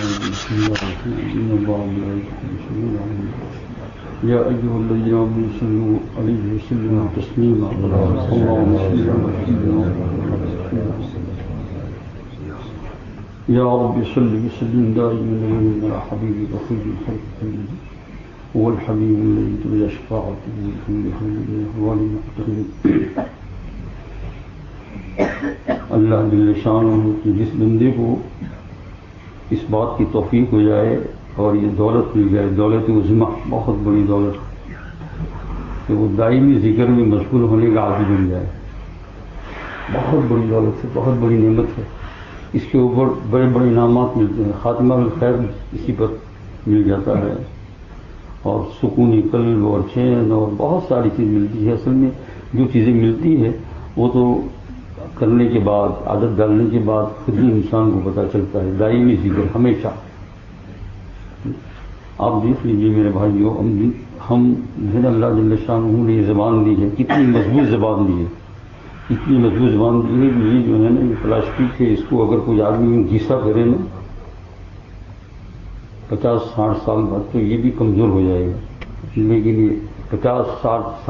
بسم الله الرحمن الرحيم إن الله وملائكته يصلون على النبي يا أيها الذين آمنوا صلوا عليه وسلموا تسليما اللهم صل على سيدنا يا رب صل وسلم دائما على حبيبك خير الخلق كلهم هو الحبيب الذي ترجى شفاعته في كل الأحوال المحتمل اللہ جل شانہ کہ جس بندے کو اس بات کی توفیق ہو جائے اور یہ دولت مل جائے، دولت عظمیٰ، بہت بڑی دولت، کہ وہ دائمی ذکر میں مشغول ہونے کا عادی بن جائے، بہت بڑی دولت ہے، بہت بڑی نعمت ہے۔ اس کے اوپر بڑے بڑے انعامات ملتے ہیں، خاتمہ الخیر اسی پر مل جاتا ہے، اور سکون قلب اور چین اور بہت ساری چیز ملتی ہے۔ اصل میں جو چیزیں ملتی ہے وہ تو کرنے کے بعد، عادت ڈالنے کے بعد خود ہی انسان کو پتہ چلتا ہے۔ دائمی ذکر ہمیشہ، آپ دیکھ لیجیے میرے بھائیوں، ہم جو ہے اللہ جل شانہ نے یہ زبان دی ہے، کتنی مضبوط زبان دی ہے، اتنی مضبوط زبان دی ہے کہ یہ جو ہے نا یہ پلاسٹک ہے، اس کو اگر کوئی آدمی گھیسا کرے نا 50-60 سال بعد تو یہ بھی کمزور ہو جائے گا، لیکن یہ 50-60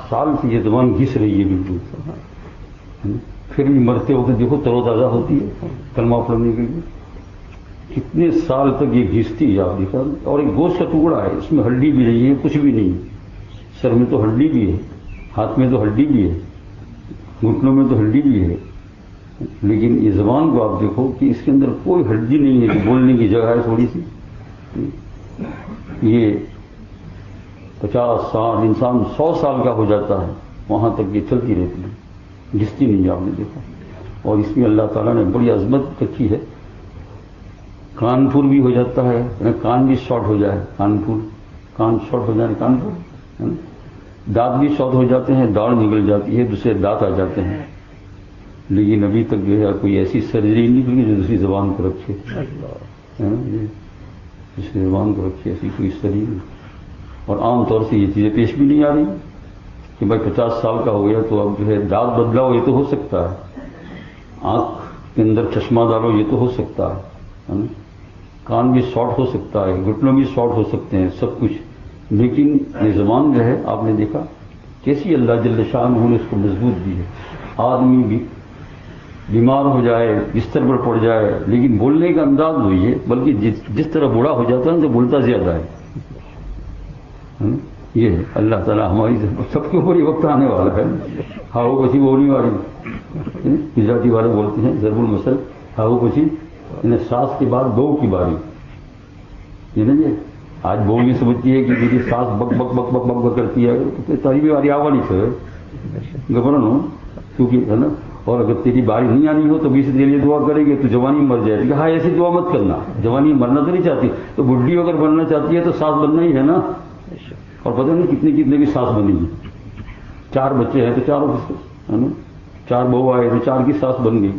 سال سے یہ زبان گھس رہی ہے بالکل، پھر بھی مرتے وقت دیکھو تر و تازہ ہوتی ہے کلمہ پڑھنے کے لیے۔ کتنے سال تک یہ گھستی ہے، آپ دیکھا، اور ایک گوشت کا ٹکڑا ہے، اس میں ہڈی بھی نہیں ہے، کچھ بھی نہیں، سر میں تو ہڈی بھی ہے، ہاتھ میں تو ہڈی بھی ہے، گھٹنوں میں تو ہڈی بھی ہے، لیکن یہ زبان کو آپ دیکھو کہ اس کے اندر کوئی ہڈی نہیں ہے کہ بولنے کی جگہ ہے تھوڑی سی۔ یہ 50 سال، انسان 100 سال کا ہو جاتا ہے، وہاں تک یہ چلتی رہتی ہے، گھستی نہیں، آپ نے دیکھا۔ اور اس میں اللہ تعالیٰ نے بڑی عظمت رکھی ہے۔ کانپور بھی ہو جاتا ہے، کان بھی شارٹ ہو جائے، کان شارٹ ہو جائے، کانپور، دانت بھی شارٹ ہو جاتے ہیں، داڑھ نکل جاتی ہے، دوسرے دانت آ جاتے ہیں، لیکن ابھی تک جو ہے کوئی ایسی سرجری نہیں نکلی جو دوسری زبان کو رکھے، دوسری زبان کو رکھے، ایسی کوئی سرجری نہیں۔ اور عام طور سے یہ چیزیں پیش بھی نہیں آ رہی کہ بھائی 50 سال کا ہو گیا تو اب جو ہے دانت بدلاؤ، یہ تو ہو سکتا ہے، آنکھ کے اندر چشمہ ڈالو، یہ تو ہو سکتا ہے، کان بھی شارٹ ہو سکتا ہے، گھٹنوں بھی شارٹ ہو سکتے ہیں، سب کچھ، لیکن یہ زبان جو ہے آپ نے دیکھا کیسی اللہ جل شانہ نے اس کو مضبوط دی ہے۔ آدمی بھی بیمار ہو جائے، بستر پر پڑ جائے، لیکن بولنے کا انداز وہی ہے، بلکہ جس طرح بوڑھا ہو جاتا ہے تو بولتا زیادہ ہے۔ یہ ہے اللہ تعالیٰ ہماری سب کے اوپر یہ وقت آنے والا ہے، ہاؤ کسی بولنے والی گجراتی والے بولتے ہیں ضرب المثل، ہاؤ کسی، ساس کے بعد بہو کی باری، یہ نا جی آج بہو یہ سمجھتی ہے کہ میری ساس بک بک بک بک بک بک کرتی ہے تو تاری باری آوا نہیں سر گھبرن ہو، کیونکہ ہے نا، اور اگر تیری باری نہیں آنی ہو تو بھی سے لیے دعا کرے گی تو جوانی مر جائے گی۔ ہاں ایسی دعا مت کرنا، جوانی مرنا تو نہیں چاہتی، تو بڈھی اگر بننا چاہتی ہے تو ساس بننا ہی ہے نا، اور پتہ نہیں کتنے کتنے کی ساس بنی گی، 4 بچے ہیں تو 4 ہے نا، 4 بہو آئے تو 4 کی ساس بن گئی،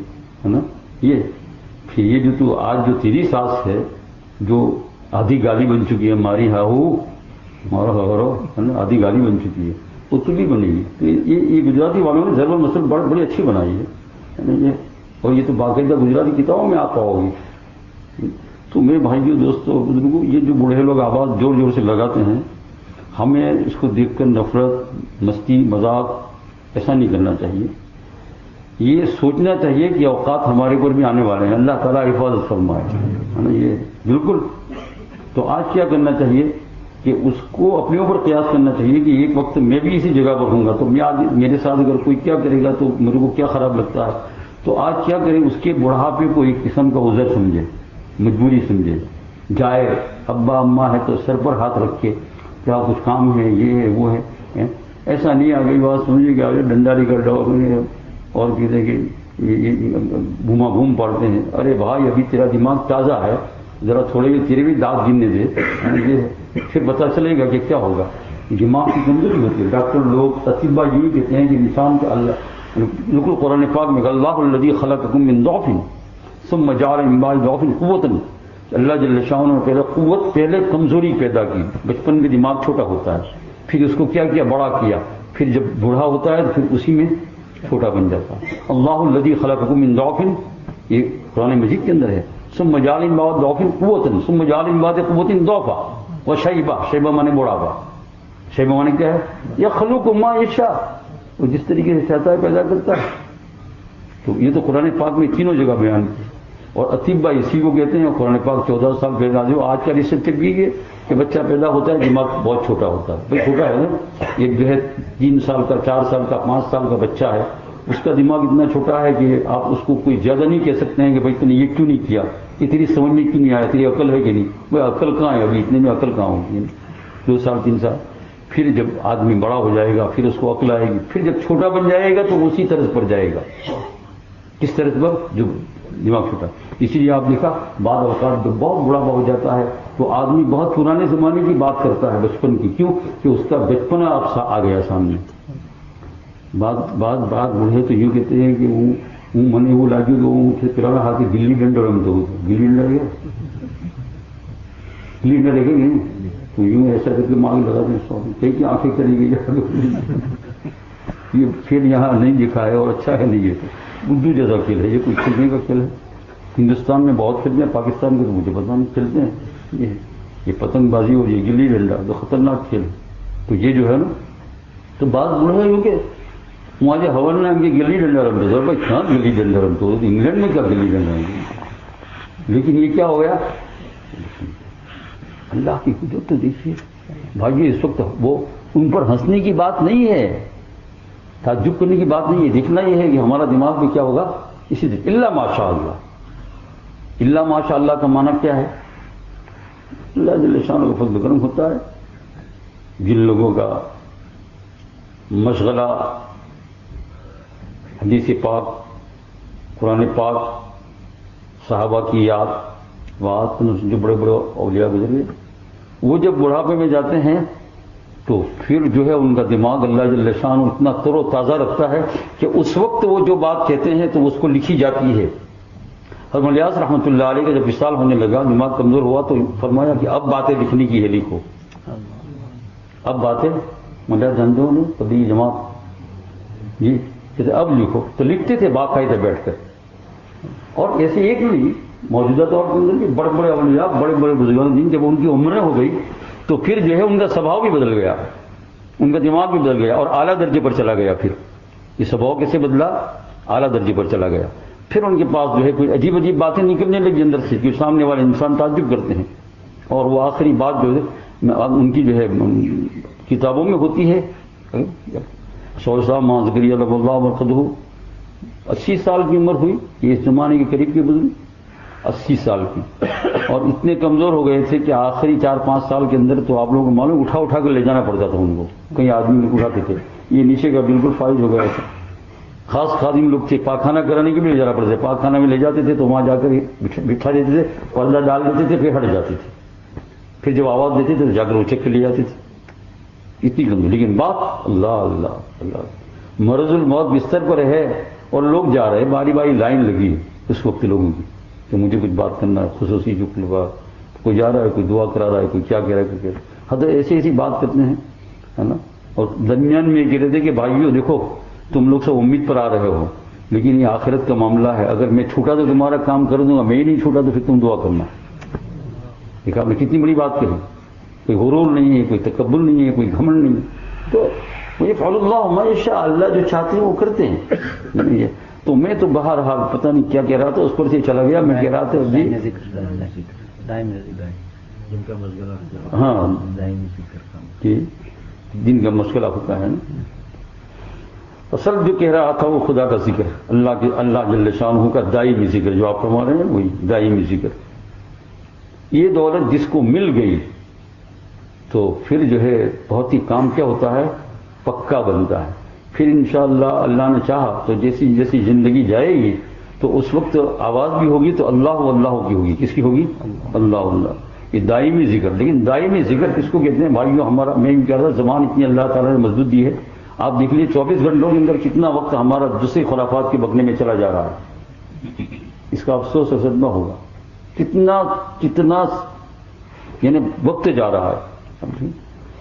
ہے نا۔ یہ پھر یہ جو تو آج جو تیری ساس ہے جو آدھی گالی بن چکی ہے، ماری ہاہو مارا ہارو، ہے نا، آدھی گالی بن چکی ہے، وہ تو بھی بنے گی۔ تو یہ گجراتی والوں نے ضرب المثل بڑی اچھی بنائی ہے نا یہ، اور یہ تو باقاعدہ گجراتی کتابوں میں آتا ہوگی۔ تو میرے بھائیوں، دوستوں، بزرگوں، یہ جو بوڑھے لوگ آواز زور زور سے لگاتے ہیں، ہمیں اس کو دیکھ کر نفرت، مستی، مذاق ایسا نہیں کرنا چاہیے، یہ سوچنا چاہیے کہ اوقات ہمارے اوپر بھی آنے والے ہیں، اللہ تعالیٰ حفاظت فرمائے، ہے نا، یہ بالکل۔ تو آج کیا کرنا چاہیے کہ اس کو اپنے اوپر قیاس کرنا چاہیے کہ ایک وقت میں بھی اسی جگہ پر ہوں گا، تو میں آج میرے ساتھ اگر کوئی کیا کرے گا تو میرے کو کیا خراب لگتا ہے، تو آج کیا کریں، اس کے بڑھاپے کو ایک قسم کا عذر سمجھے، مجبوری سمجھے، جائے ابا اماں ہے تو سر پر ہاتھ رکھے، کیا کچھ کام ہے، یہ ہے وہ ہے، ایسا نہیں آگئی بات سمجھے کہ آگے ڈنڈا لے کر ڈاؤ اور کہتے ہیں کہ یہ گھوما گھوم پڑتے ہیں۔ ارے بھائی ابھی تیرا دماغ تازہ ہے، ذرا تھوڑے تیرے بھی دانت گننے دے، یہ پھر پتہ چلے گا کہ کیا ہوگا۔ دماغ کی کمزوری ہوتی ہے، ڈاکٹر لوگ اطباء یہی کہتے ہیں کہ انسان کا اللہ بالکل قرآن پاک میں اللہ الذی خلقکم من ضعف ثم جعل من بعد ضعف قوۃ، اللہ جل شانہ نے پہلے قوت، پہلے کمزوری پیدا کی، بچپن میں دماغ چھوٹا ہوتا ہے، پھر اس کو کیا کیا، بڑا کیا، پھر جب بوڑھا ہوتا ہے تو پھر اسی میں چھوٹا بن جاتا ہے۔ اللہ الذی خلقکم من ضعف، یہ قرآن مجید کے اندر ہے، ثم جعل من بعد ضعف قوة ثم جعل من بعد قوة ضعفا وشیبہ، شیبہ مانے بڑھاپا، شیبہ مانے کیا ہے؟ یخلق ما یشاء، وہ جس طریقے سے چاہتا ہے پیدا کرتا ہے. تو یہ تو قرآن پاک میں تینوں جگہ بیان کی. اور اطباء اسی کو کہتے ہیں. قرآن پاک 14 سال پہلے نازل ہوا. آج کا ریسرچ چیک کیجیے کہ بچہ پیدا ہوتا ہے دماغ بہت چھوٹا ہوتا ہے. بھائی چھوٹا ہے نا، ایک جو ہے 3 سال کا، 4 سال کا، 5 سال کا بچہ ہے، اس کا دماغ اتنا چھوٹا ہے کہ آپ اس کو کوئی زیادہ نہیں کہہ سکتے ہیں کہ بھائی تم نے یہ کیوں نہیں کیا، یہ تیری سمجھ میں کیوں نہیں آیا، تیری عقل ہے کہ نہیں. بھائی عقل کہاں ہے ابھی، اتنے میں عقل کہاں ہوگی؟ 2 سال 3 سال. پھر جب آدمی بڑا ہو جائے گا پھر اس کو عقل آئے گی. پھر جب چھوٹا بن جائے گا تو اسی طرز پر جائے گا. کس طرح پر؟ جو دماغ چھوٹا. اسی لیے آپ دیکھا بعض اوقات جب بہت بڑا ہو جاتا ہے تو آدمی بہت پرانے زمانے کی بات کرتا ہے، بچپن کی. کیوں کہ اس کا بچپنا اب آ گیا سامنے. بعض بوڑھے تو یوں کہتے ہیں کہ منے وہ لاگی تو پرانا ہاتھ گلی ڈنڈا رمتے ہو. گلی ڈنڈا گیا، گلی ڈنڈا دیکھیں گے تو یوں ایسا کر کے مانگ لگا دیں کہ آنکھیں چلی گئی. یہ پھر یہاں نہیں دکھا ہے اور اچھا ہے نہیں. ہے اردو جیسا کھیل ہے، یہ کوئی کھیلنے کا کھیل ہے. ہندوستان میں بہت کھیلتے ہیں، پاکستان کے تو مجھے پتا نہیں کھیلتے ہیں. یہ پتنگ بازی اور یہ گلی ڈنڈا تو خطرناک کھیل ہے. تو یہ جو ہے نا، تو بعض بوڑھے ہوں کہ مجھے ہون نام کے گلی ڈنڈا رمتے سر. بھائی کہاں گلی ڈنڈا رمتے ہو؟ انگلینڈ میں کیا گلی ڈنڈا ہے؟ لیکن یہ کیا ہو گیا؟ اللہ کی قدرت تو دیکھیے بھائی. اس وقت وہ ان پر ہنسنے کی بات نہیں ہے، تعجب کرنے کی بات نہیں ہے. دیکھنا یہ ہے کہ ہمارا دماغ میں کیا ہوگا. اسی سے اللہ ماشاء اللہ. اللہ ماشاء اللہ کا معنی کیا ہے؟ اللہ جل شانہ کا فضل کرم ہوتا ہے. جن لوگوں کا مشغلہ حدیث پاک، قرآن پاک، صحابہ کی یاد، بات جو بڑے بڑے اولیاء گزرے، وہ جب بڑھاپے میں جاتے ہیں تو پھر جو ہے ان کا دماغ اللہ جل شانہ اتنا تر و تازہ رکھتا ہے کہ اس وقت وہ جو بات کہتے ہیں تو اس کو لکھی جاتی ہے. حضرت الیاس رحمۃ اللہ علیہ کا جب وصال ہونے لگا، دماغ کمزور ہوا تو فرمایا کہ اب باتیں لکھنے کی ہے، لکھو. اب باتیں ملا جندوں نے تبلیغی جماعت جی کہتے اب لکھو. تو لکھتے تھے باقاعدہ بیٹھ کر. اور ایسے ایک نہیں، موجودہ طور پر بڑے بڑے اولیاء، بڑے بڑے بزرگان دین جب ان کی عمریں ہو گئی تو پھر جو ہے ان کا سبھاؤ بھی بدل گیا، ان کا دماغ بھی بدل گیا اور اعلیٰ درجے پر چلا گیا. پھر یہ سبھاؤ کیسے بدلا؟ اعلیٰ درجے پر چلا گیا. پھر ان کے پاس جو ہے کوئی عجیب عجیب باتیں نکلنے لگی اندر سے کہ سامنے والے انسان تعجب کرتے ہیں. اور وہ آخری بات جو ہے ان کی جو ہے کتابوں میں ہوتی ہے. صاحب ذکریہ رضی اللہ عنہ 80 سال کی عمر ہوئی، یہ اس زمانے کے قریب کے بزرگ 80 سال کی، اور اتنے کمزور ہو گئے تھے کہ آخری 4-5 سال کے اندر تو آپ لوگوں کو معلوم اٹھا اٹھا کر لے جانا پڑتا تھا ان کو. کئی آدمی اٹھاتے تھے، یہ نیچے کا بالکل فائز ہو گیا تھا. خاص خادم لوگ تھے، پاکخانہ کرانے کے بھی لے جانا پڑتا تھا. پاکخانہ میں لے جاتے تھے تو وہاں جا کر بٹھا دیتے تھے، پردہ ڈال دیتے تھے، پھر ہٹ جاتے تھے. پھر جب آواز دیتے تھے تو جا کر وہ چیک کر لے جاتے تھے. اتنی کمزور. لیکن بات اللہ اللہ اللہ، مرض الموت بستر پر ہے اور لوگ جا رہے ہیں، باری باری لائن لگی اس وقت لوگوں کی کہ مجھے کچھ بات کرنا ہے، خصوصی جو کوئی جا رہا ہے، کوئی دعا کرا رہا ہے، کوئی کیا کہہ رہا ہے، کوئی کہہ رہا ہے. حضرت ایسی ایسی بات کرتے ہیں ہے نا. اور درمیان میں یہ کہہ رہے تھے کہ بھائیو دیکھو تم لوگ سب امید پر آ رہے ہو، لیکن یہ آخرت کا معاملہ ہے. اگر میں چھوٹا تو تمہارا کام کر دوں گا، میں ہی نہیں چھوٹا تو پھر تم دعا کرنا. دیکھا آپ نے کتنی بڑی بات کہی. کوئی غرور نہیں ہے، کوئی تکبر نہیں ہے، کوئی گھمنڈ نہیں ہے. تو یہ فعل اللہ ما یشاء، اللہ جو چاہتے ہیں وہ کرتے ہیں. تو میں تو بہرحال پتہ نہیں کیا کہہ رہا تھا، اس پر سے چلا گیا. میں کہہ رہا تھا ہاں جن کا مشغلہ ہوتا ہے نا. اصل جو کہہ رہا تھا وہ خدا کا ذکر، اللہ جل شانہ کا دائمی ذکر جو آپ فرما رہے ہیں، وہی دائمی ذکر. یہ دولت جس کو مل گئی تو پھر جو ہے بہت ہی کام کیا ہوتا ہے، پکا بنتا ہے. پھر انشاءاللہ اللہ نے چاہا تو جیسی جیسی زندگی جائے گی تو اس وقت آواز بھی ہوگی تو اللہ اللہ کی ہوگی. کس کی ہوگی؟ اللہ اللہ. یہ دائمی ذکر. لیکن دائمی ذکر کس کو کہتے ہیں بھائیو؟ ہمارا میں کہہ رہا تھا زبان اتنی اللہ تعالیٰ نے مضبوط دی ہے. آپ دیکھ لیجیے 24 گھنٹوں کے اندر کتنا وقت ہمارا دوسرے خرافات کے بکنے میں چلا جا رہا ہے. اس کا افسوس اور صدمہ ہوگا کتنا یعنی وقت جا رہا ہے.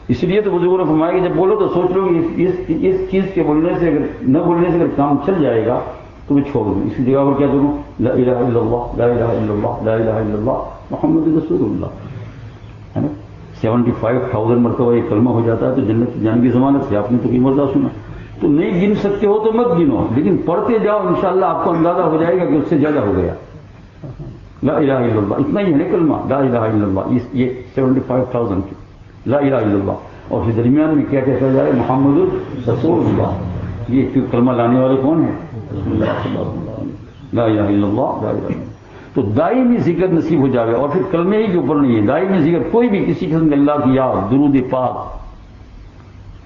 اس لیے تو بزرگوں نے فرمایا کہ جب بولو تو سوچ لو کہ اس چیز کے بولنے سے اگر نہ بولنے سے اگر کام چل جائے گا تو میں چھوڑ دوں. اسی جگہ پر کیا کروں؟ لا الہ الا اللہ لا الہ الا اللہ لا الہ الا اللہ محمد رسول اللہ، ہے نا. 75,000 مرتبہ یہ کلمہ ہو جاتا ہے تو جنت جانے کی ضمانت ہے. آپ نے تو کی مرتبہ سنا. تو نہیں گن سکتے ہو تو مت گنو، لیکن پڑھتے جاؤ، انشاءاللہ آپ کو اندازہ ہو جائے گا کہ اس سے زیادہ ہو گیا. لا الہ الا اللہ اتنا ہی ہے نا کلمہ، لا الہ الا اللہ یہ 75,000 کی لا الہ الا اللہ. اور پھر درمیان میں کیا کہا جائے؟ محمد رسول اللہ. یہ کلمہ لانے والے کون ہیں؟ رسول اللہ صلی اللہ علیہ وسلم. لا الہ الا اللہ لا الہ الا اللہ. تو دائمی ذکر نصیب ہو جاوے. اور پھر کلمے ہی کے اوپر نہیں ہے، دائمی ذکر کوئی بھی کسی قسم کے اللہ کی یاد، درود پاک،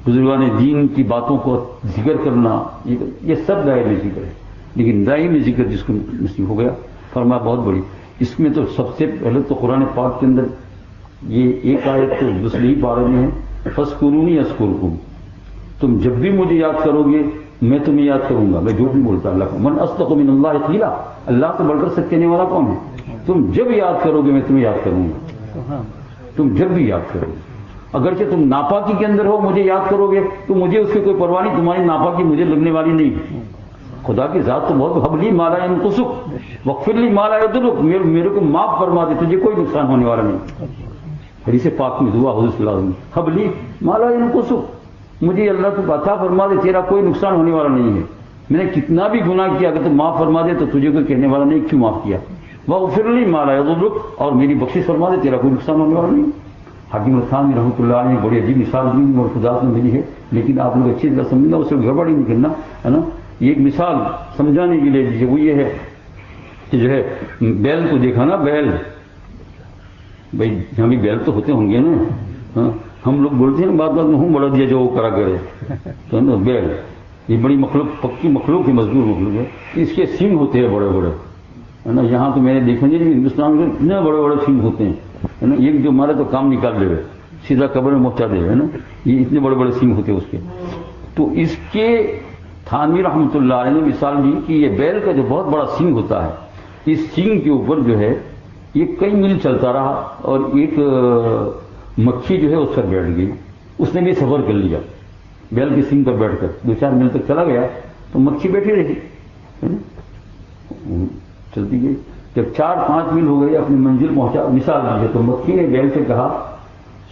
بزرگان دین کی باتوں کو ذکر کرنا، یہ سب دائمی ذکر ہے. لیکن دائمی ذکر جس کو نصیب ہو گیا، فرمایا بہت بڑی. اس میں تو سب سے پہلے تو قرآن پاک کے اندر یہ ایک آیت تو دوسری پارے میں ہے، فَاذْكُرُونِي أَذْكُرْكُمْ. تم جب بھی مجھے یاد کرو گے میں تمہیں یاد کروں گا. میں جھوٹ نہیں بولتا. اللہ کو من اصدق من اللہ قیلا، اللہ سے بڑھ کر سچ کہنے والا کون ہے؟ تم جب یاد کرو گے میں تمہیں یاد کروں گا. تم جب بھی یاد کرو گے، اگرچہ تم ناپاکی کے اندر ہو مجھے یاد کرو گے تو مجھے اس کی کوئی پرواہ نہیں، تمہاری ناپاکی مجھے لگنے والی نہیں. خدا کی ذات تو بہت حبلی مالا ینقصک وغفر مالا یضرک، میرے کو معاف فرما دے، تجھے کوئی نقصان ہونے والا نہیں. حدیث پاک میں دعا حضور صلی اللہ علیہ وسلم، حبلی مالا ینقصک، مجھے اللہ کو عطا فرما دے، تیرا کوئی نقصان ہونے والا نہیں ہے. میں نے کتنا بھی گناہ کیا، اگر تو معاف فرما دے تو تجھے کوئی کہنے والا نہیں کیوں معاف کیا. وغفر مالا یضرک، اور میری بخشش فرما دے، تیرا کوئی نقصان ہونے والا نہیں. حکیم الخان رحمۃ اللہ علیہ نے بڑی عجیب مثال دی اور خدا سے ملی ہے، لیکن آپ لوگ اچھی طرح سمجھنا، اس سے گڑبڑ ہی نہیں کرنا، ہے نا. یہ ایک مثال سمجھانے کے لیے وہ یہ ہے کہ جو ہے بیل کو دیکھا نا، بیل بھائی یہاں بھی بیل تو ہوتے ہوں گے نا. ہاں ہم لوگ بولتے ہیں بات بات میں ہوں بڑا دیا جو وہ کرا کرے، تو نا بیل یہ بڑی مخلوق، پکی مخلوق ہے، مزدور مخلوق ہے. اس کے سینگ ہوتے ہیں بڑے بڑے، ہے نا. یہاں تو میں نے دیکھا نہیں، ہندوستان میں اتنے بڑے بڑے سینگ ہوتے ہیں، ہے نا. ایک جو مارے تو کام نکال دے، سیدھا قبر میں پہنچا دے، ہے نا. یہ اتنے بڑے بڑے سینگ ہوتے ہیں اس کے. تو اس کے تھانوی رحمۃ اللہ علیہ نے مثال دی کہ یہ بیل کا جو بہت بڑا سینگ ہوتا ہے، اس سینگ کے اوپر جو ہے یہ کئی میل چلتا رہا، اور ایک مکھی جو ہے اس پر بیٹھ گئی. اس نے بھی سفر کر لیا بیل کے سینگ پر بیٹھ کر، 2-4 میل تک چلا گیا تو مکھی بیٹھی رہی، چلتی گئی. جب 4-5 میل ہو گئے اپنی منزل پہنچا، مثال دی تو مکھی نے بیل سے کہا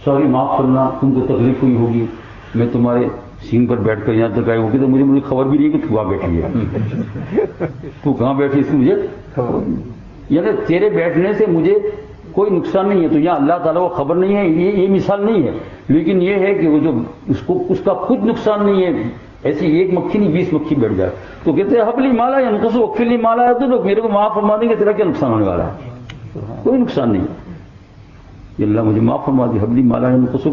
سوری معاف کرنا، تم کو تکلیف ہوئی ہوگی، میں تمہارے سینگ پر بیٹھ کر یہاں تک آئی ہوگی تو مجھے خبر بھی نہیں کہ تو وہاں بیٹھی ہے. تو کہاں بیٹھی اس کی مجھے خبر نہیں، یعنی تیرے بیٹھنے سے مجھے کوئی نقصان نہیں ہے. تو یہاں اللہ تعالیٰ کو خبر نہیں ہے، یہ مثال نہیں ہے، لیکن یہ ہے کہ وہ جو اس کا خود نقصان نہیں ہے. ایسی ایک مکھی نہیں 20 مکھی بیٹھ جائے تو کہتے ہیں حبلی مالا ینقص وغفر لی مالا یضرک، میرے کو معاف فرما دیں گے، تیرا کیا نقصان ہونے والا ہے؟ کوئی نقصان نہیں ہے. اللہ مجھے معاف فرما دی، حبلی مالا ینقص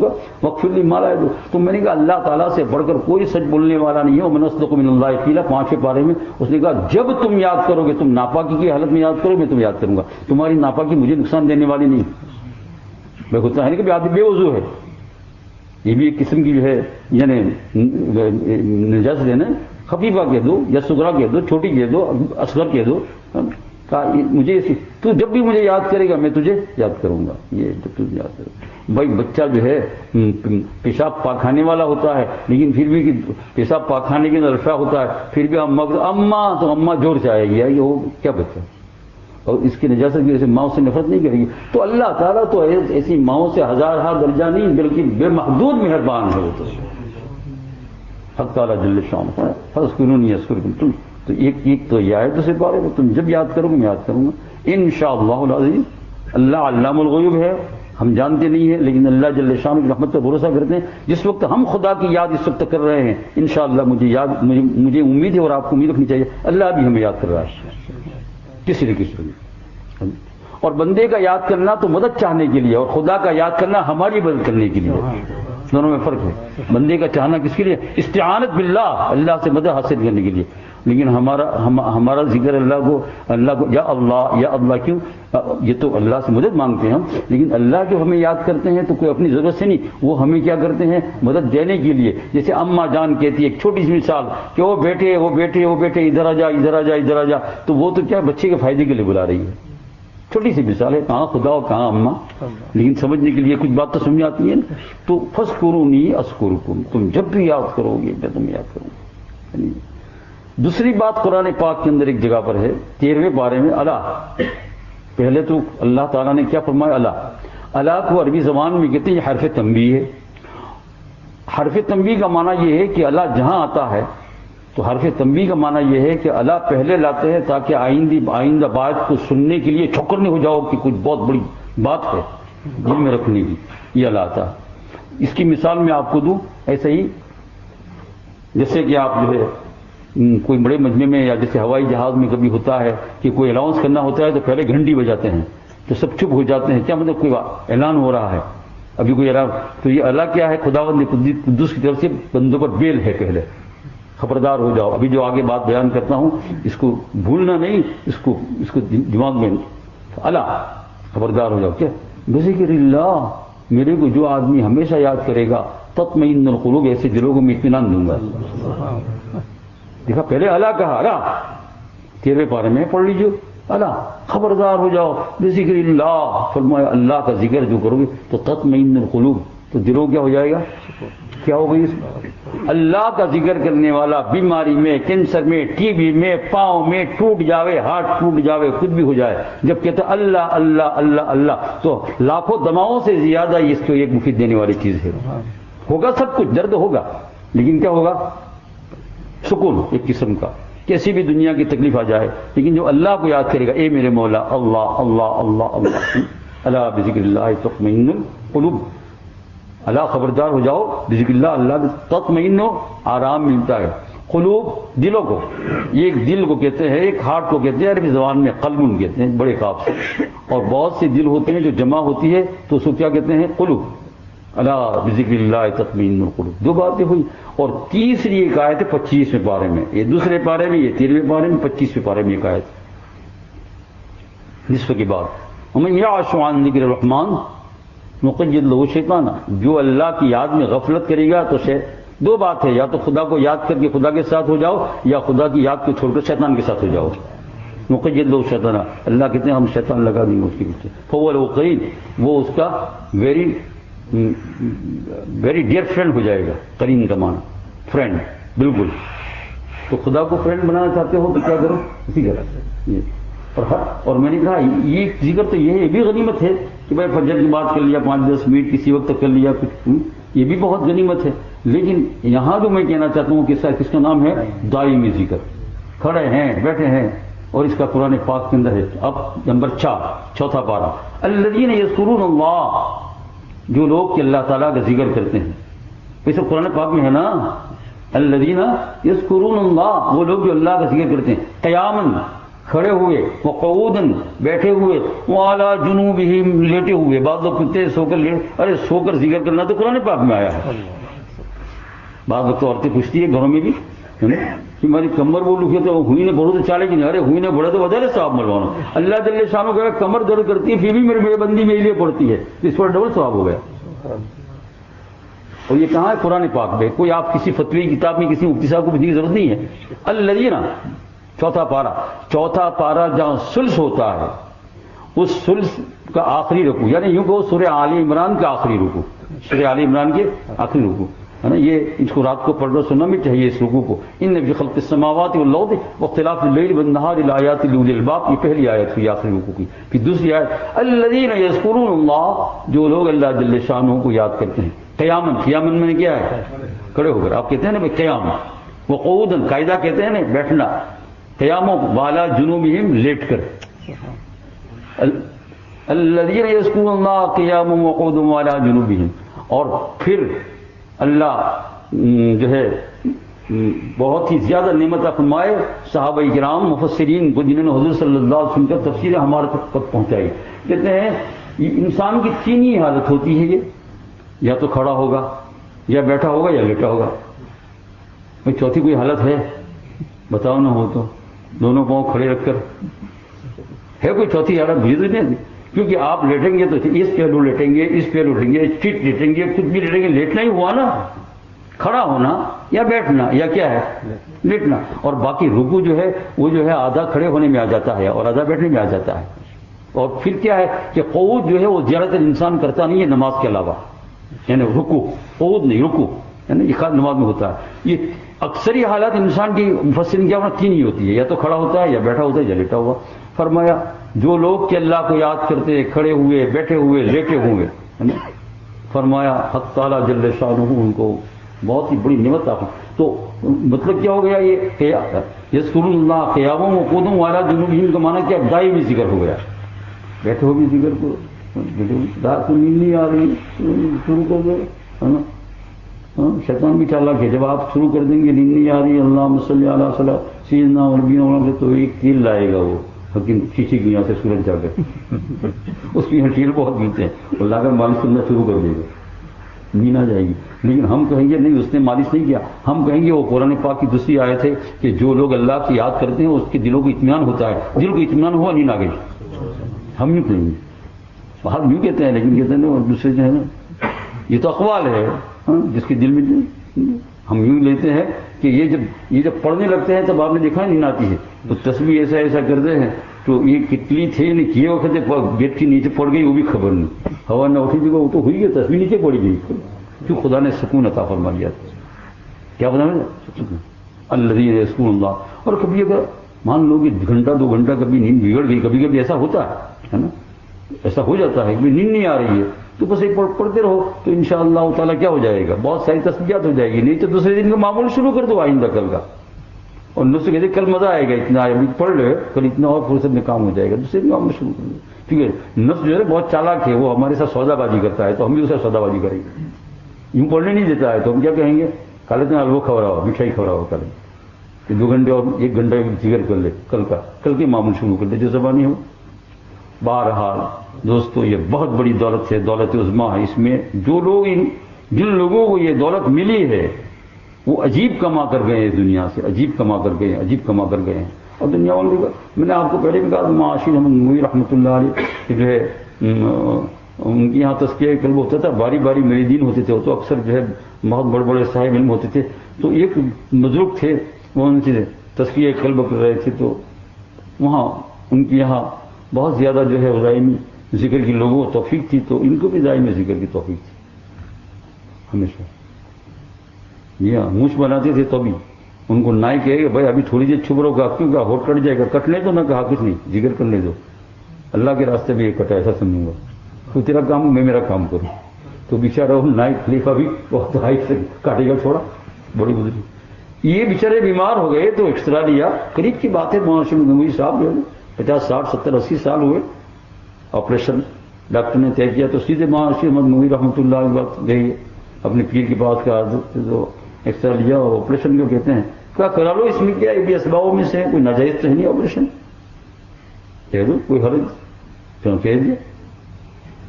وغفر لی مالا یضرک. تو میں نے کہا اللہ تعالیٰ سے بڑھ کر کوئی سچ بولنے والا نہیں ہے. ومن اصدق من اللہ قیلا 5 پارے میں اس نے کہا جب تم یاد کرو گے، تم ناپاکی کی حالت میں یاد کرو، میں تمہیں یاد کروں گا. تمہاری ناپاکی مجھے نقصان دینے والی نہیں. میں ہوتا ہے کہ آدمی بے وضو ہے، یہ بھی ایک قسم کی جو ہے یعنی نجاست ہے نا. خفیفہ کہہ دو یا صغرا کہہ دو، چھوٹی کہہ دو، اصغر کہہ دو. مجھے تو جب بھی مجھے یاد کرے گا میں تجھے یاد کروں گا. یہ جب تجھے یاد کرے گا. بھائی بچہ جو ہے پیشاب پاخانے والا ہوتا ہے، لیکن پھر بھی پیشاب پاخانے کے اندر رشا ہوتا ہے، پھر بھی اماں تو اماں جوڑ سے آئے گی، وہ کیا بچہ، اور اس کی نجاست کی وجہ سے ماؤں سے نفرت نہیں کرے گی. تو اللہ تعالیٰ تو ایسی ماؤں سے ہزارہ درجہ نہیں بلکہ بے محدود مہربان ہے. وہ تو حق تعالیٰ جل شان ہے. فاذکرونی اذکرکم. تم تو ایک تو یہ آیت سے پارے تم جب یاد کرو گے میں یاد کروں گا انشاءاللہ العزیز. اللہ علام الغیوب ہے، ہم جانتے نہیں ہیں، لیکن اللہ جل شان کی رحمت پر بھروسہ کرتے ہیں. جس وقت ہم خدا کی یاد اس وقت کر رہے ہیں انشاءاللہ مجھے امید ہے، اور آپ کو امید رکھنی چاہیے اللہ بھی ہمیں یاد کر رہا ہے کسی نہ کسی طرح. اور بندے کا یاد کرنا تو مدد چاہنے کے لیے، اور خدا کا یاد کرنا ہماری مدد کرنے کے لیے. دونوں میں فرق ہے. بندے کا چاہنا کس کے لیے؟ استعانت باللہ، اللہ سے مدد حاصل کرنے کے لیے. لیکن ہمارا ذکر اللہ کو یا اللہ کیوں، یہ تو اللہ سے مدد مانگتے ہیں ہم، لیکن اللہ جو ہمیں یاد کرتے ہیں تو کوئی اپنی ضرورت سے نہیں، وہ ہمیں کیا کرتے ہیں مدد دینے کے لیے. جیسے اماں جان کہتی ہے، ایک چھوٹی سی مثال کہ وہ بیٹے ادھر آ جا، تو وہ تو کیا بچے کے فائدے کے لیے بلا رہی ہے. چھوٹی سی مثال ہے، کہاں خدا اور کہاں اماں، لیکن سمجھنے کے لیے کچھ بات تو سمجھ آتی ہے نا. تو فذکرونی اذکرکم، تم جب بھی یاد کرو گے میں تمہیں یاد کروں گا. دوسری بات قرآن پاک کے اندر ایک جگہ پر ہے 13ویں پارے میں اللہ. پہلے تو اللہ تعالیٰ نے کیا فرمایا؟ اللہ کو عربی زبان میں کہتے ہیں یہ حرف تنبیہ ہے. حرف تنبیہ کا معنی یہ ہے کہ اللہ جہاں آتا ہے تو حرف تنبیہ کا معنی یہ ہے کہ اللہ پہلے لاتے ہیں تاکہ آئندہ بات کو سننے کے لیے ٹھوکر نہیں ہو جاؤ کہ کچھ بہت بڑی بات ہے دل میں رکھنے کی. یہ اللہ آتا ہے. اس کی مثال میں آپ کو دوں. ایسے ہی جیسے کہ آپ جو ہے کوئی بڑے مجمع میں یا جیسے ہوائی جہاز میں کبھی ہوتا ہے کہ کوئی الاؤنس کرنا ہوتا ہے تو پہلے گھنٹی بجاتے ہیں تو سب چپ ہو جاتے ہیں. کیا مطلب کوئی اعلان ہو رہا ہے ابھی کوئی اعلان. تو یہ اللہ کیا ہے؟ خداوند قدوس کی طرف سے بندوں پر بیل ہے پہلے خبردار ہو جاؤ. ابھی جو آگے بات بیان کرتا ہوں اس کو بھولنا نہیں, اس کو دماغ میں اللہ خبردار ہو جاؤ. کیا بذکر اللہ میرے کو جو آدمی ہمیشہ یاد کرے گا تطمئن القلوب, ایسے دلوں کو میں اطمینان دوں گا. دیکھا پہلے اللہ کہا. اللہ 13ویں پارے میں پڑھ لیجیے. اللہ خبردار ہو جاؤ بذکر اللہ. فرمایا اللہ کا ذکر جو کرو گے تو تطمئن القلوب, تو دلوں کیا ہو جائے گا؟ کیا ہو گئی؟ اللہ کا ذکر کرنے والا بیماری میں, کینسر میں, ٹی بی میں, پاؤں میں ٹوٹ جاوے, ہارٹ ٹوٹ جاوے, کچھ بھی ہو جائے, جب کہتے اللہ اللہ اللہ اللہ تو لاکھوں دواؤں سے زیادہ اس کو ایک مفید دینے والی چیز ہے. ہوگا سب کچھ, درد ہوگا لیکن کیا ہوگا؟ سکون ایک قسم کا. کیسی بھی دنیا کی تکلیف آ جائے لیکن جو اللہ کو یاد کرے گا, اے میرے مولا اللہ اللہ اللہ اللہ, اللہ بذکر اللہ تطمئن القلوب. اللہ خبردار ہو جاؤ بذکر اللہ. اللہ تطمئن ہو, آرام ملتا ہے. قلوب دلوں کو, ایک دل کو کہتے ہیں, ایک ہارٹ کو کہتے ہیں, عربی زبان میں قلب کہتے ہیں بڑے قاف سے. اور بہت سے دل ہوتے ہیں جو جمع ہوتی ہے تو اس کو کیا کہتے ہیں؟ قلوب. اللہ بذکر اللہ تطمئن القلوب. دو باتیں ہوئی. اور تیسری ایک آیت ہے 25ویں پارے میں, یہ دوسرے پارے میں, یہ 13ویں پارے میں, 25ویں پارے میں ایک آیت نصف کے بعد. ومن یعش عن ذکر الرحمن نقید له شیطانا, جو اللہ کی یاد میں غفلت کرے گا تو دو بات ہے, یا تو خدا کو یاد کر کے خدا کے ساتھ ہو جاؤ یا خدا کی یاد کو چھوڑ کر شیطان کے ساتھ ہو جاؤ. نقید له شیطانا, اللہ کہتے ہیں ہم شیطان لگا دیں گے اس کے پیچھے. فهو له قرین, وہ اس کا ویری ڈیئر فرینڈ ہو جائے گا. قرین کا معنی فرینڈ, بالکل. تو خدا کو فرینڈ بنانا چاہتے ہو تو کیا کرو؟ اسی طرح. اور میں نے کہا یہ ذکر تو یہ بھی غنیمت ہے کہ بھائی فجر کی بات کر لیا 5-10 منٹ کسی وقت کر لیا کچھ, یہ بھی بہت غنیمت ہے. لیکن یہاں جو میں کہنا چاہتا ہوں کہ کس کا نام ہے؟ دائمی ذکر. کھڑے ہیں, بیٹھے ہیں, اور اس کا قرآن پاک کے اندر ہے. اب نمبر 4 چوتھا پارہ. الذین یذکرون اللہ, جو لوگ کہ اللہ تعالیٰ کا ذکر کرتے ہیں. یہ سب قرآن پاک میں ہے نا. الذین یذکرون اللہ, وہ لوگ جو اللہ کا ذکر کرتے ہیں. قیاماً کھڑے ہوئے, وقعوداً بیٹھے ہوئے, وعلی جنوبہم لیٹے ہوئے. بعض لوگ کہتے ہیں سو کر ارے سو کر ذکر کرنا تو قرآن پاک میں آیا ہے. بعض وقت عورتیں پوچھتی ہے گھروں میں بھی کہ ہماری کمر وہ لکھے تو ہوئی نے بڑھو تو چالے کی نہیں, ارے ہوئی نے بڑھے تو بدلے ثواب ملوانا. اللہ جل شانہ کہ کمر درد کرتی ہے پھر بھی میرے بندی میرے لیے پڑتی ہے, اس پر ڈبل ثواب ہو گیا. اور یہ کہاں ہے؟ قرآن پاک میں. کوئی آپ کسی فتوی کتاب میں کسی مفتی صاحب کو پوچھنے کی ضرورت نہیں ہے. الذین چوتھا پارہ جہاں ثلث ہوتا ہے اس ثلث کا آخری رکوع, یعنی یوں کہ سورہ آل عمران کا آخری رکوع, سورہ آل عمران کے آخری رکوع ہے نا. یہ اس کو رات کو پڑھنا سننا بھی چاہیے اس رکوع کو. ان فی خلق السماوات والارض واختلاف اللیل والنہار لآیات لأولی الالباب, یہ پہلی آیت ہوئی آخری رکوع کی. پھر دوسری آیت الذین یذکرون اللہ, جو لوگ اللہ جل شانہ کو یاد کرتے ہیں. قیاماً میں نے کیا ہے؟ کھڑے ہو کر. آپ کہتے ہیں نا بھائی قیام. وقعوداً قاعدہ کہتے ہیں نا بیٹھنا. قیام والا جنوبہم لیٹ کر. الذین یذکرون اللہ قیاما وقعودا وعلی جنوبہم. اور پھر اللہ جو ہے بہت ہی زیادہ نعمت فرمائے صحابہ کرام مفسرین کو جنہوں نے حضور صلی اللہ علیہ وسلم کا تفسیر ہمارے تک پہنچائی. کہتے ہیں انسان کی 3 ہی حالت ہوتی ہے, یہ یا تو کھڑا ہوگا یا بیٹھا ہوگا یا لیٹا ہوگا. بھائی چوتھی کوئی حالت ہے؟ بتاؤ نہ ہو تو. دونوں پاؤں کھڑے رکھ کر ہے کوئی چوتھی حالت؟ مجھے تو نہیں, کیونکہ آپ لیٹیں گے تو اس پہلو لیٹیں گے, اس پہلو لیٹیں گے, چٹ لیٹیں گے, کچھ بھی لیٹیں گے. لیٹنا ہی ہوا نا, کھڑا ہونا یا بیٹھنا یا کیا ہے لیٹنا. اور باقی رکوع جو ہے وہ جو ہے آدھا کھڑے ہونے میں آ جاتا ہے اور آدھا بیٹھنے میں آ جاتا ہے. اور پھر کیا ہے کہ قعود جو ہے وہ زیادہ تر انسان کرتا نہیں ہے نماز کے علاوہ, یعنی رکوع, قعود نہیں رکوع. ہے نا، یہ خاص نماز میں ہوتا ہے. یہ اکثری حالات انسان کی مفسرین کیا ہونا تین ہی ہوتی ہے، یا تو کھڑا ہوتا ہے یا بیٹھا ہوتا ہے یا لیٹا ہوا. فرمایا جو لوگ کہ اللہ کو یاد کرتے کھڑے ہوئے بیٹھے ہوئے لیٹے ہوئے، ہے نا، فرمایا حق تعالیٰ جل شانہ ان کو بہت ہی بڑی نعمت عطا. تو مطلب کیا ہو گیا، یہ یذکر اللہ قیاما وقعودا وعلی جنوبہم کا معنی کیا، دائمی ذکر ہو گیا. بیٹھے ہو بھی ذکر کو، رات کو نیند نہیں آ رہی شروع کر دو، ہے نا. شیطان بھی چالاک ہے، جب آپ شروع کر دیں گے نیند نہیں آ رہی اللہم صلی علی سیدنا نبینا سے، تو ایک تیل لائے گا وہ حکیم شیشے کی یہاں سے سورج جا کر اس کی تیل بہت ملتے ہیں، اور لا کر مالش کرنا شروع کر دے گا، نیند آ جائے گی. لیکن ہم کہیں گے نہیں اس نے مالش نہیں کیا، ہم کہیں گے وہ قرآن پاک کی دوسری آیت ہے کہ جو لوگ اللہ کی یاد کرتے ہیں اس کے دلوں کو اطمینان ہوتا ہے، دل کو اطمینان ہوا نیند آ گئی. ہم یوں کہیں گے، باہر یوں کہتے ہیں لیکن کہتے ہیں اور دوسرے جو ہے نا، یہ تو اقوال ہے جس کے دل میں ہم یوں لیتے ہیں کہ یہ جب پڑھنے لگتے ہیں تب آپ نے دیکھا نیند آتی ہے. تو تسبیح ایسا کرتے ہیں تو یہ کتنی تھے نہیں کیے وقت بیٹ کے نیچے پڑ گئی وہ بھی خبر نہیں، ہوا نہ اٹھی تھی وہ تو ہوئی گئی، تسبیح نیچے پڑ گئی کیوں خدا نے سکون عطا فرما دیا. کیا بتا الذین یذکرون اللہ. اور کبھی اگر مان لو کہ گھنٹہ 2 گھنٹہ کبھی نیند بگڑ گئی، کبھی کبھی ایسا ہوتا ہے نا، ایسا ہو جاتا ہے کہ نیند نہیں آ رہی ہے تو بس ایک پڑھتے رہو تو انشاءاللہ تعالیٰ کیا ہو جائے گا، بہت ساری تسبیحات ہو جائے گی. نہیں تو دوسرے دن کا معمول شروع کر دو آئندہ کل کا، اور نفس کہتے کل مزہ آئے گا اتنا ابھی پڑھ لو، کل اتنا اور فرصت میں کام ہو جائے گا، دوسرے دن معمول شروع کر دو. ٹھیک ہے، نفس جو ہے بہت چالاک ہے، وہ ہمارے ساتھ سودا بازی کرتا ہے تو ہم بھی اسے سودا بازی کریں گے. یوں پڑھنے نہیں دیتا ہے تو ہم کیا کہیں گے، کالے دن حلوہ کھوراؤ مٹھائی کھوراؤ کریں کہ 2 گھنٹے اور 1 گھنٹہ ذکر کر لے، کل کے معمول شروع کر دے جو زبانی ہو. بہرحال دوستو یہ بہت بڑی دولت ہے، دولت عظمیٰ ہے. اس میں جن لوگوں کو یہ دولت ملی ہے وہ عجیب کما کر گئے ہیں، دنیا سے عجیب کما کر گئے ہیں. اور دنیا والوں کو میں نے آپ کو پہلے بھی کہا معاشر احمد نوئی رحمۃ اللہ علیہ کہ جو ہے ان کے یہاں تزکیہ قلب ہوتا تھا، باری باری مریدین ہوتے تھے، وہ تو اکثر جو ہے بہت بڑے بڑے صاحب علم ہوتے تھے. تو ایک بزرگ تھے وہ ان سے تزکیہ قلب کر رہے تھے، تو وہاں ان کے یہاں بہت زیادہ جو ہے دائمی ذکر کی لوگوں کو توفیق تھی، تو ان کو بھی دائمی ذکر کی توفیق تھی ہمیشہ. یہ مونچھ بناتے تھے تو بھی ان کو نائ کہے کہ بھائی ابھی تھوڑی دیر چھپ رہو گا، کیوں کہا ہوٹ کٹ جائے گا، کٹ لے تو نہ کہا کچھ نہیں، ذکر کر لے دو، اللہ کے راستے میں یہ کٹا ایسا سمجھوں گا، تو تیرا کام میں میرا کام کروں. تو بیچارہ نائ خلیفہ بھی بہت ہائٹ سے کاٹے گا چھوڑا، بڑی گزری. یہ بیچارے بیمار ہو گئے تو ایکسٹرا لیا، قریب کی بات ہے مولانا نووی صاحب جو ہے 50 60 70 80 سال ہوئے، آپریشن ڈاکٹر نے طے کیا تو سیدھے مولانا احمد نووی رحمۃ اللہ علیہ وقت گئے اپنے پیر کے پاس کا جو ایکسرا لیا اور آپریشن جو کہتے ہیں کیا کرا لو، اس میں کیا یہ بھی اسبابوں میں سے ہے، کوئی ناجائز تو ہے نہیں آپریشن، کہہ دو کوئی حرج، پھر کہہ دیا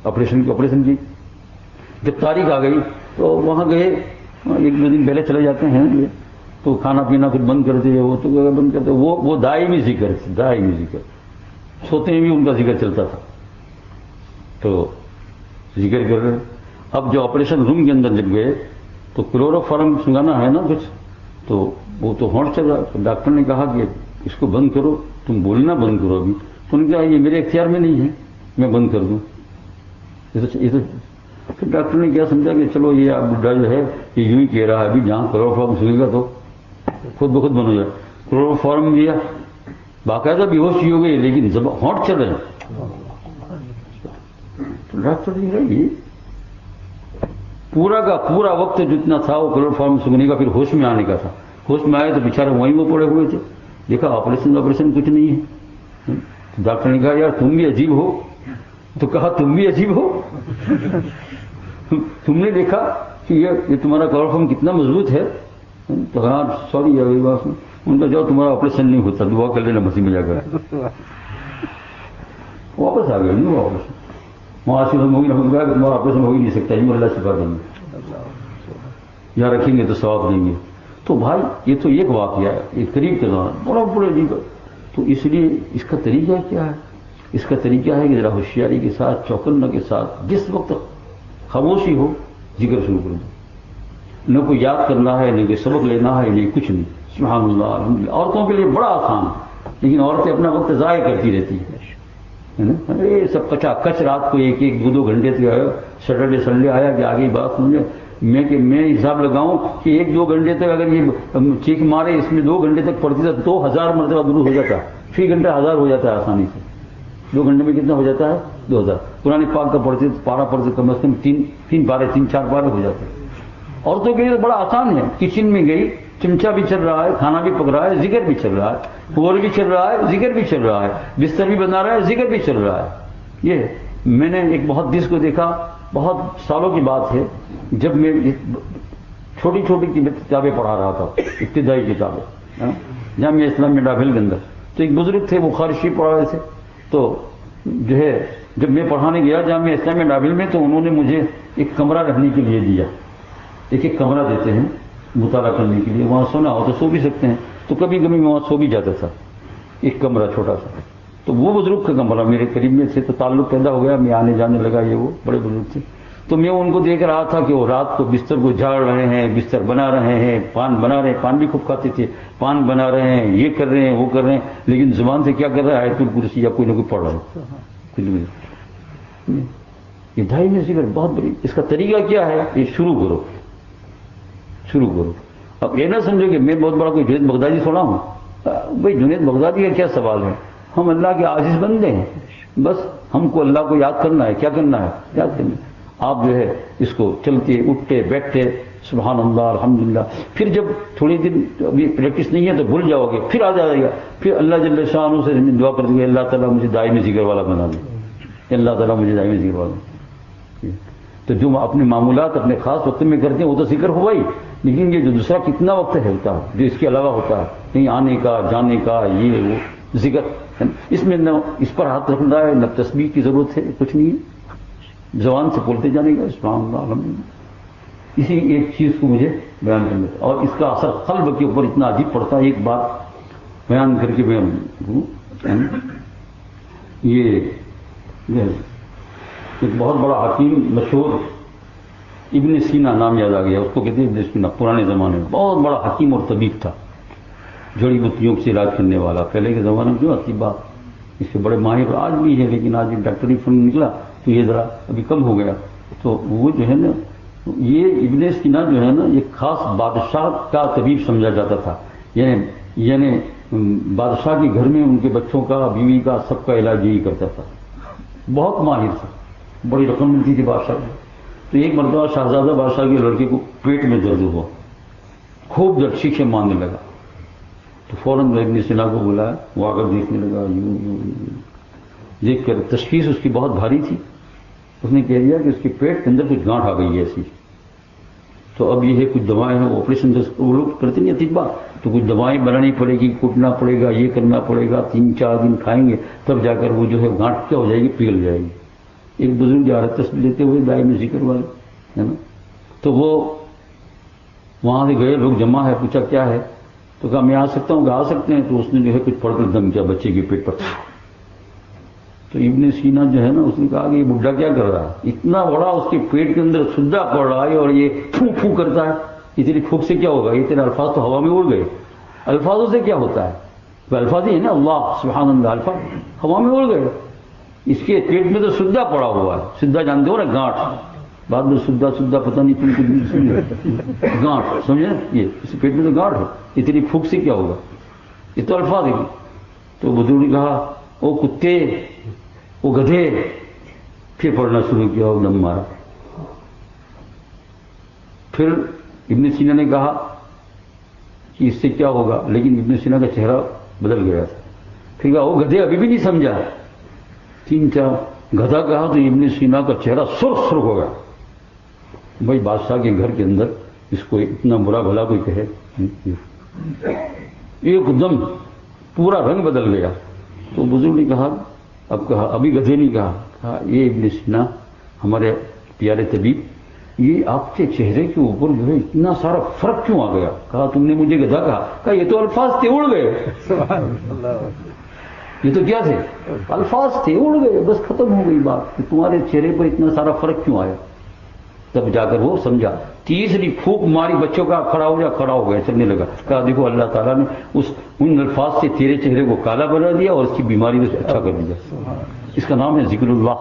آپریشن کی. جب تاریخ آ گئی تو وہاں گئے، 1 دن پہلے چلے جاتے ہیں یہ تو کھانا پینا کچھ بند کر دے، وہ تو بند کرتے، وہ دائمی ذکر سوتے ہیں بھی ان کا ذکر چلتا تھا. تو ذکر کر رہے. اب جو آپریشن روم کے اندر جب گئے تو کلوروفارم سنگانا ہے نا کچھ، تو وہ تو ہونٹ چل رہا. ڈاکٹر نے کہا کہ اس کو بند کرو، تم بولنا بند کرو ابھی. تو انہوں نے کہا یہ میرے اختیار میں نہیں ہے میں بند کر دوں. یہ تو پھر ڈاکٹر نے کیا سمجھا کہ چلو یہ بڈھا جو ہے یہ یوں ہی کہہ رہا ہے، ابھی جہاں کلوروفارم سنگے گا تو خود بخود بند ہو جائے. کلوروفارم دیا، باقاعدہ بے ہوش ہی ہو گئی لیکن ہونٹ چل رہے. تو ڈاکٹر نے کہا یہ پورا کا پورا وقت جتنا تھا وہ کلوروفارم سنگنے کا، پھر ہوش میں آنے کا تھا. ہوش میں آئے تو بیچارے وہیں وہ پڑے ہوئے تھے. دیکھا آپریشن کچھ نہیں ہے. ڈاکٹر نے کہا یار تم بھی عجیب ہو. تو کہا تم بھی عجیب ہو، تم نے دیکھا کہ یہ تمہارا کلوروفارم کتنا مضبوط ہے. تو ہاں سوری ان کا جو تمہارا آپریشن نہیں ہوتا، دعا کر لینا مسیح میں جا کر. واپس آ گئے نہیں وہ آپریشن. معاشی تمہارا آپریشن ہو ہی نہیں سکتا، اللہ شفا دیں گے، یہاں رکھیں گے تو ثواب دیں گے. تو بھائی یہ تو ایک واقعہ ہے، یہ قریب کے دوران بڑا بڑا عجیب. تو اس لیے اس کا طریقہ کیا ہے؟ اس کا طریقہ ہے کہ ذرا ہوشیاری کے ساتھ، چوکنا کے ساتھ، جس وقت خاموشی ہو ذکر شروع کر دو. نہ کوئی یاد کرنا ہے، نہ کوئی سبق لینا ہے، نہیں کچھ نہیں. سبحان اللہ الحمدللہ. عورتوں کے لیے بڑا آسان ہے، لیکن عورتیں اپنا وقت ضائع کرتی رہتی ہے نا. یہ سب کچا کچ رات کو 1 1 2 2 گھنٹے سے سیٹرڈے سنڈے آیا کہ آگے بات سمجھے میں حساب لگاؤں کہ 1-2 گھنٹے تک اگر یہ چیخ مارے اس میں 2 گھنٹے تک پڑتی تھا 2000 مرتبہ درود ہو جاتا، فی گھنٹہ 1000 ہو جاتا ہے آسانی سے. 2 گھنٹے میں کتنا ہو جاتا ہے؟ 2000. قرآن پاک کا پڑھتے پارا پڑھتے کم از کم 3 پارے 3-4 پارے ہو جاتے ہیں. عورتوں کے لیے بڑا آسان ہے. کچن میں گئی، چمچا بھی چل رہا ہے، کھانا بھی پک رہا ہے، ذکر بھی چل رہا ہے، پور بھی چل رہا ہے، ذکر بھی چل رہا ہے، بستر بھی بنا رہا ہے، ذکر بھی چل رہا ہے. یہ میں نے ایک محدث کو دیکھا، بہت سالوں کی بات ہے، جب میں چھوٹی چھوٹی کتابیں پڑھا رہا تھا، ابتدائی کتابیں جامعہ اسلامیہ ڈابھل کے اندر. تو ایک بزرگ تھے، وہ بخاری شریف پڑھا رہے تھے. تو جو ہے جب میں پڑھانے گیا جامعہ اسلامیہ ڈابھل میں، تو انہوں نے مجھے ایک کمرہ رہنے کے لیے دیا. ایک کمرہ دیتے ہیں مطالعہ کرنے کے لیے، وہاں سونا ہو تو سو بھی سکتے ہیں. تو کبھی کبھی میں وہاں سو بھی جاتا تھا. ایک کمرہ چھوٹا سا. تو وہ بزرگ کا کمرہ میرے قریب میں سے، تو تعلق پیدا ہو گیا، میں آنے جانے لگا. یہ وہ بڑے بزرگ تھے. تو میں ان کو دیکھ رہا تھا کہ وہ رات کو بستر کو جھاڑ رہے ہیں، بستر بنا رہے ہیں، پان بنا رہے ہیں. پان بھی خوب کھاتے تھے. پان بنا رہے ہیں، یہ کر رہے ہیں، وہ کر رہے ہیں، لیکن زبان سے کیا کر رہا ہے؟ آیت الکرسی یا کوئی نہ کوئی پڑھ رہا ہے. یہ 2.5 میں ذکر بہت بڑی. اس کا طریقہ کیا ہے؟ یہ شروع کرو. اب یہ نہ سمجھو کہ میں بہت بڑا کوئی جنید بغدادی تھوڑا ہوں. بھائی جنید بغدادی کا کیا سوال ہے؟ ہم اللہ کے عاجز بندے ہیں. بس ہم کو اللہ کو یاد کرنا ہے. کیا کرنا ہے؟ یاد کرنا ہے. آپ جو ہے اس کو چلتے اٹھتے بیٹھتے سبحان اللہ الحمدللہ. پھر جب تھوڑی دن ابھی پریکٹس نہیں ہے تو بھول جاؤ گے، پھر آ جائے گا. پھر اللہ جل شانہ سے دعا کر دیں گے اللہ تعالیٰ مجھے دائمی ذکر والا بنا دے، اللہ تعالیٰ مجھے دائمی ذکر والا. تو جو اپنے معمولات اپنے خاص وقت میں کرتے ہیں وہ تو ذکر ہوا ہی، لیکن یہ جو دوسرا کتنا وقت ہے ہوتا ہے جو اس کے علاوہ ہوتا ہے، کہیں آنے کا جانے کا یہ وہ ذکر، اس میں نہ اس پر ہاتھ رکھنا ہے نہ تسبیح کی ضرورت ہے، کچھ نہیں ہے. زبان سے بولتے جانے کا سبحان اللہ الحمدللہ. اسی ایک چیز کو مجھے بیان کرنا تھا، اور اس کا اثر قلب کے اوپر اتنا عجیب پڑتا ہے. ایک بات بیان کر کے یہ ایک بہت بڑا حکیم مشہور ابن سینا نام یاد آ گیا، اس کو کہتے ہیں ابن سینا. پرانے زمانے میں بہت بڑا حکیم اور طبیب تھا، جڑی بوٹیوں سے علاج کرنے والا. پہلے کے زمانے میں جو طبا اس سے بڑے ماہر آج بھی ہے، لیکن آج ڈاکٹری فن نکلا تو یہ ذرا ابھی کم ہو گیا. تو وہ جو ہے نا یہ ابن سینا جو ہے نا ایک خاص بادشاہ کا طبیب سمجھا جاتا تھا. یعنی بادشاہ کے گھر میں ان کے بچوں کا بیوی کا سب کا علاج یہی کرتا تھا. بہت ماہر تھا، بڑی رقم ملتی تھی بادشاہ کو. تو ایک مرتبہ شہزادہ بادشاہ کے لڑکے کو پیٹ میں درد ہوا، خوب درد، شیشے مارنے لگا. تو فوراً ابن سینا کو بلایا، وہ آ کر دیکھنے لگا. یوں دیکھ کر تشخیص اس کی بہت بھاری تھی. اس نے کہہ دیا کہ اس کے پیٹ کے اندر کچھ گانٹھ آ گئی ہے ایسی. تو اب یہ ہے کچھ دوائیں ہیں، وہ آپریشن وہ لوگ کرتے نہیں طبا، تو کچھ دوائیں بنانی پڑے گی، کوٹنا پڑے گا، یہ کرنا پڑے گا. 3-4 دن کھائیں گے تب جا کر وہ جو ہے گانٹھ کیا ہو جائے گی، پگھل جائے گی. ایک بزرگ جا رہے تصویر لیتے ہوئے دائی میں ذکر والے ہے نا. تو وہ وہاں سے گئے، لوگ جمع ہے، پوچھا کیا ہے، تو کہا میں آ سکتا ہوں. کہ آ سکتے ہیں. تو اس نے جو ہے کچھ پڑھ کر دم کیا بچے کے پیٹ پر. تو ابن سینا جو ہے نا اس نے کہا کہ یہ بڈھا کیا کر رہا ہے، اتنا بڑا اس کے پیٹ کے اندر سدھا پڑ رہا ہے اور یہ پھونک پھونک کرتا ہے. یہ تیری پھونک سے کیا ہوگا، یہ تیرے الفاظ تو ہوا میں اڑ گئے. الفاظوں سے کیا ہوتا ہے، وہ الفاظ ہی ہے نا، اللہ سبحان اللہ، الفاظ ہوا میں اڑ گئے. اس کے پیٹ میں تو سدھا پڑا ہوا ہے. سدھا جانتے ہو نا، گانٹھ. بعد میں سدھا پتہ نہیں تم کو گانٹھ سمجھے، یہ اس پیٹ میں تو گانٹھ ہے، یہ تیری پھونک سے کیا ہوگا، یہ تو الفاظ ہے. تو بزرگ نے کہا او کتے، وہ گدھے. پھر پڑھنا شروع کیا اور دم مارا. پھر ابن سینا نے کہا کہ اس سے کیا ہوگا، لیکن ابن سینا کا چہرہ بدل گیا تھا. پھر کہا وہ گدھے، ابھی بھی نہیں سمجھا. 3-4 گدھا کہا تو ابن سینا کا چہرہ سرخ ہو گیا. بھائی بادشاہ کے گھر کے اندر اس کو اتنا برا بھلا کوئی کہے، ایک دم پورا رنگ بدل گیا. تو بزرگ نے کہا، اب کہا ابھی گدھے نہیں کہا یہ ابن سینا ہمارے پیارے طبیب، یہ آپ کے چہرے کے اوپر جو ہے اتنا سارا فرق کیوں آ گیا. کہا تم نے مجھے گدھا کہا یہ تو الفاظ تھے اڑ گئے. یہ تو کیا تھے، الفاظ تھے اڑ گئے، بس ختم ہو گئی بات. کہ تمہارے چہرے پر اتنا سارا فرق کیوں آیا. تب جا کر وہ سمجھا. تیسری پھونک ماری، بچوں کا کھڑا ہو گیا چلنے لگا. کہا دیکھو اللہ تعالیٰ نے ان الفاظ سے تیرے چہرے کو کالا بنا دیا اور اس کی بیماری کو اچھا کر دیا. اس کا نام ہے ذکر اللہ.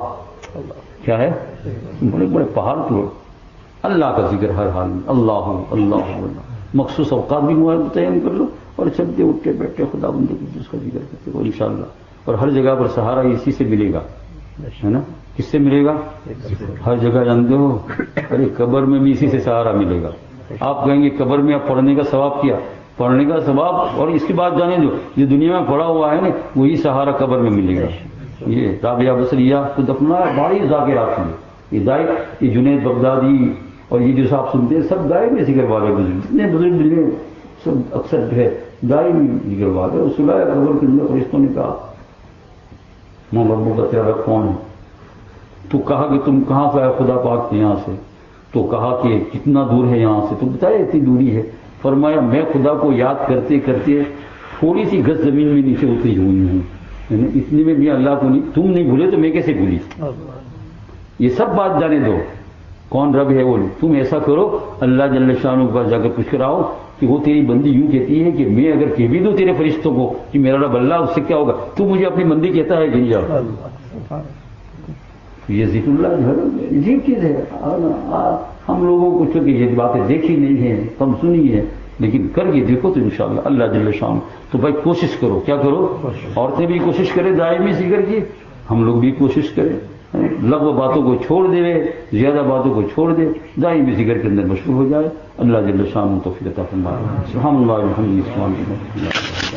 کیا ہے، بڑے بڑے پہاڑ توڑ. اللہ کا ذکر ہر حال میں، اللہ اللہ اللہ، مخصوص اوقات بھی متعین کر لو اور چلتے اٹھتے بیٹھتے خدا بندے کی اس کا ذکر کرتے ہو انشاءاللہ. اور ہر جگہ پر سہارا اسی سے ملے گا، ہے نا؟ کس سے ملے گا؟ ہر جگہ جانتے ہو، ارے قبر میں بھی اسی سے سہارا ملے گا. آپ کہیں گے قبر میں آپ پڑھنے کا ثواب کیا؟ پڑھنے کا ثواب، اور اس کی بات جانے دو، یہ دنیا میں پڑا ہوا ہے نا وہی سہارا قبر میں ملے گا. یہ رابعہ بصریہ کو دفنا بڑی ذاکرات ہیں، یہ دائیں، یہ جنید بغدادی اور یہ جو صاحب سنتے ہیں سب دائیں میں ذکر والے بزرگ، جتنے بزرگ ملے سب اکثر جو ہے دائیں میں ذکر والے. اور سلائے قبر کے اندر فرشتوں نے کہا محمد کا تیرا رب کون ہے؟ تو کہا کہ تم کہاں سے آئے خدا پاک کے یہاں سے؟ تو کہا کہ کتنا دور ہے یہاں سے؟ تو بتایا اتنی دوری ہے. فرمایا میں خدا کو یاد کرتے کرتے تھوڑی سی گز زمین میں نیچے اتری ہوئی ہوں، اتنے میں بھی اللہ کو نہیں، تم نہیں بھولے تو میں کیسے بھولی؟ یہ سب بات جانے دو، کون رب ہے وہ، تم ایسا کرو اللہ جل شانہ کے پاس جا کر پوچھ کر آؤ کہ وہ تیری بندی یوں کہتی ہے کہ میں اگر کہہ بھی دوں تیرے فرشتوں کو کہ میرا رب اللہ، اس سے کیا ہوگا؟ تو مجھے اپنی بندی کہتا ہے کہ جاؤ. یہ ذکر اللہ جو ہے عجیب چیز ہے. ہم لوگوں کو چونکہ یہ باتیں دیکھی نہیں ہیں، کم سنی ہے، لیکن کر کے دیکھو تو انشاءاللہ اللہ جل شان. تو بھائی کوشش کرو، کیا کرو؟ عورتیں بھی کوشش کریں دائمی ذکر کی، ہم لوگ بھی کوشش کریں، لغو باتوں کو چھوڑ دے، زیادہ باتوں کو چھوڑ دے، دائمی ذکر کے اندر مشغول ہو جائے. اللہ جل شان توفیق عطا فرمائے. سبحان اللہ والحمد للہ.